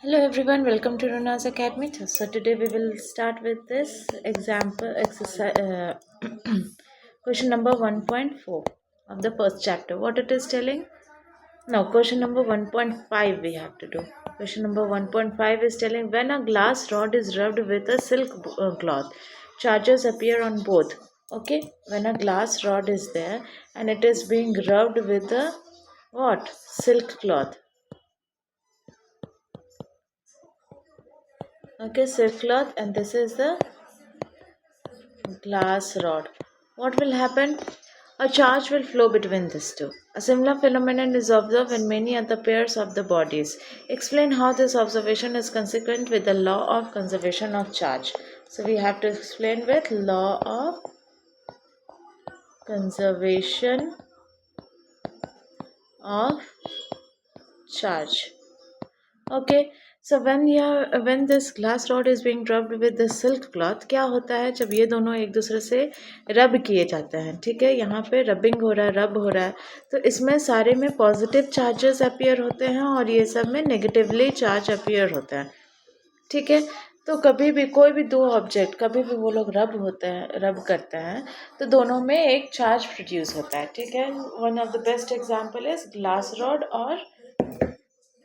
Hello everyone, welcome to Runa's Academy. So today we will start with this example exercise question number 1.4 of the first chapter. What it is telling? No, question number 1.5 we have to do. Question number 1.5 is telling when a glass rod is rubbed with a silk cloth, charges appear on both. Okay, when a glass rod is there and it is being rubbed with a what? Silk cloth. Okay, silk cloth, and this is the glass rod. What will happen? A charge will flow between these two. A similar phenomenon is observed in many other pairs of the bodies. Explain how this observation is consistent with the law of conservation of charge. So we have to explain with law of conservation of charge. Okay, so when this glass rod is being rubbed with the silk cloth, क्या होता है जब ये दोनों एक दूसरे से रब किए जाते हैं, ठीक है, यहाँ पे रबिंग हो रहा है, रब हो रहा है, तो इसमें सारे में पॉजिटिव चार्जेस अपीयर होते हैं और ये सब में नेगेटिवली चार्ज अपीयर होते हैं, ठीक है। तो कभी भी कोई भी दो ऑब्जेक्ट कभी भी वो लोग रब करते हैं तो दोनों में एक चार्ज प्रोड्यूस होता है, ठीक है। One of the best example is glass rod और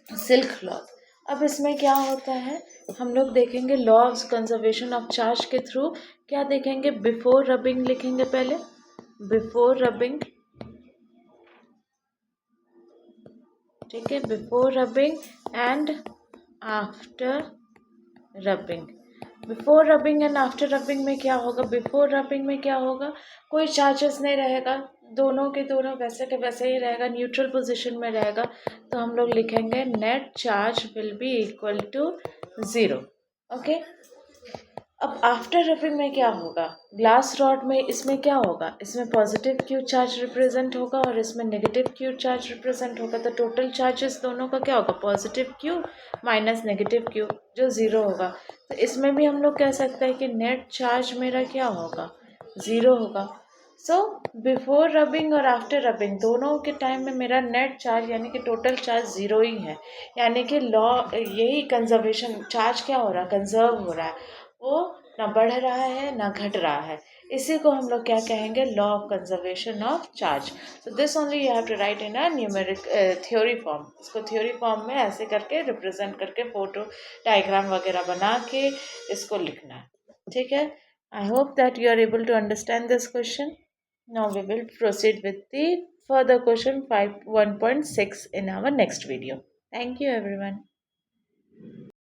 सिल्क क्लॉथ। अब इसमें क्या होता है, हम लोग देखेंगे law of conservation of charge के थ्रू। क्या देखेंगे? बिफोर रबिंग लिखेंगे पहले, बिफोर रबिंग, ठीक है, before rubbing and after rubbing. Before rubbing and after rubbing में क्या होगा? बिफोर रबिंग में क्या होगा? कोई चार्जेस नहीं रहेगा, दोनों के दोनों वैसे के वैसे ही रहेगा, न्यूट्रल पोजीशन में रहेगा, तो हम लोग लिखेंगे net charge will be equal to zero. Okay, अब आफ्टर रबिंग में क्या होगा? ग्लास रॉड में इसमें क्या होगा? इसमें पॉजिटिव क्यू चार्ज रिप्रेजेंट होगा और इसमें नेगेटिव क्यू चार्ज रिप्रेजेंट होगा, तो टोटल चार्जेस दोनों का क्या होगा? Positive Q minus negative Q, जो ज़ीरो होगा। तो इसमें भी हम लोग कह सकते हैं कि नेट चार्ज मेरा क्या होगा? ज़ीरो होगा। सो बिफोर रबिंग और आफ्टर रबिंग दोनों के टाइम में मेरा नेट चार्ज यानी कि टोटल चार्ज ज़ीरो ही है, यानी कि लॉ यही कंजर्वेशन, चार्ज क्या हो रहा है? कंजर्व हो रहा है, वो ना बढ़ रहा है ना घट रहा है। इसी को हम लोग क्या कहेंगे? Law of conservation of charge. So this only you have to write in a numeric theory form. इसको थ्योरी फॉर्म में ऐसे करके रिप्रेजेंट करके फोटो डायग्राम वगैरह बना के इसको लिखना है, ठीक है। I hope that you are able to understand this question. Now we will proceed with the further question 1.6 in our next video. Thank you everyone.